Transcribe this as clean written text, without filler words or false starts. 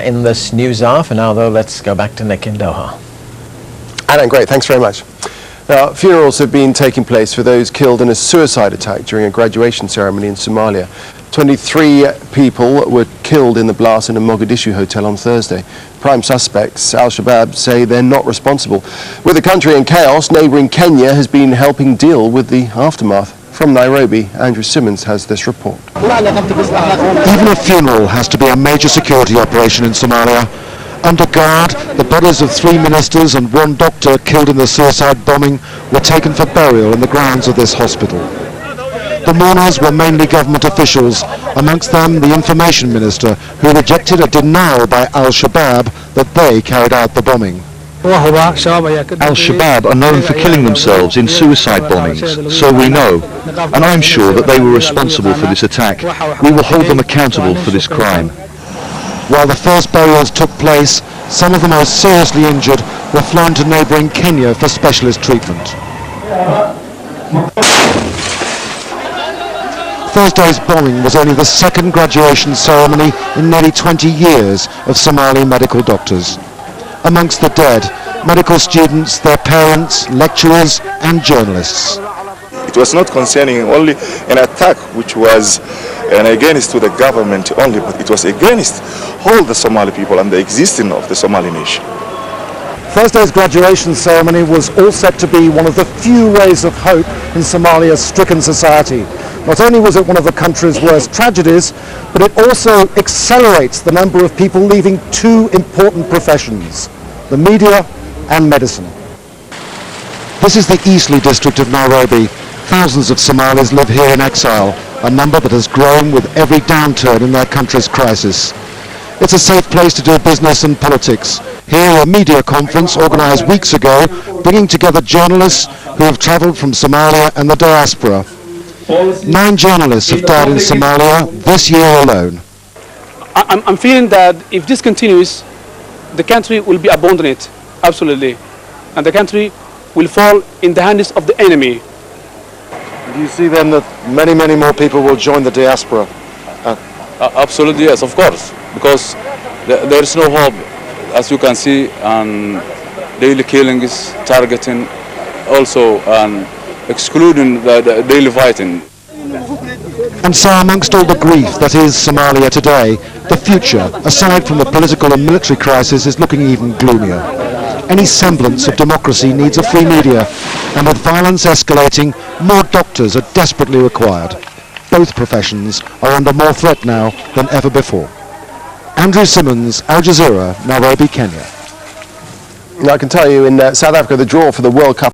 in this news hour. For now, though, let's go back to Nick in Doha. Alan, great. Thanks very much. Now, funerals have been taking place for those killed in a suicide attack during a graduation ceremony in Somalia. 23 people were killed in the blast in a Mogadishu hotel on Thursday. Prime suspects, Al-Shabaab, say they're not responsible. With the country in chaos, neighbouring Kenya has been helping deal with the aftermath. From Nairobi, Andrew Simmons has this report. Even a funeral has to be a major security operation in Somalia. Under guard, the bodies of 3 ministers and 1 doctor killed in the suicide bombing were taken for burial in the grounds of this hospital. The mourners were mainly government officials, amongst them the information minister, who rejected a denial by Al-Shabaab that they carried out the bombing. Al-Shabaab are known for killing themselves in suicide bombings, so we know, and I'm sure that they were responsible for this attack. We will hold them accountable for this crime. While the first burials took place, some of the most seriously injured were flown to neighbouring Kenya for specialist treatment. Thursday's bombing was only the second graduation ceremony in nearly 20 years of Somali medical doctors. Amongst the dead, medical students, their parents, lecturers and journalists. It was not concerning only an attack which was against to the government only, but it was against all the Somali people and the existence of the Somali nation. Thursday's graduation ceremony was all set to be one of the few rays of hope in Somalia's stricken society. Not only was it one of the country's worst tragedies, but it also accelerates the number of people leaving 2 important professions, the media and medicine. This is the Eastleigh district of Nairobi. Thousands of Somalis live here in exile, a number that has grown with every downturn in their country's crisis. It's a safe place to do business and politics. Here, a media conference organised weeks ago, bringing together journalists who have travelled from Somalia and the diaspora. 9 journalists have died in Somalia this year alone. I'm feeling that if this continues, the country will be abandoned, absolutely. And the country will fall in the hands of the enemy. Do you see then that many, many more people will join the diaspora? Absolutely, yes, of course. Because there is no hope, as you can see, and daily killings, targeting, also excluding the daily fighting. And so amongst all the grief that is Somalia today, the future, aside from the political and military crisis, is looking even gloomier. Any semblance of democracy needs a free media, and with violence escalating, more doctors are desperately required. Both professions are under more threat now than ever before. Andrew Simmons, Aljazeera, Nairobi, Kenya. Now, I can tell you in South Africa, the draw for the World Cup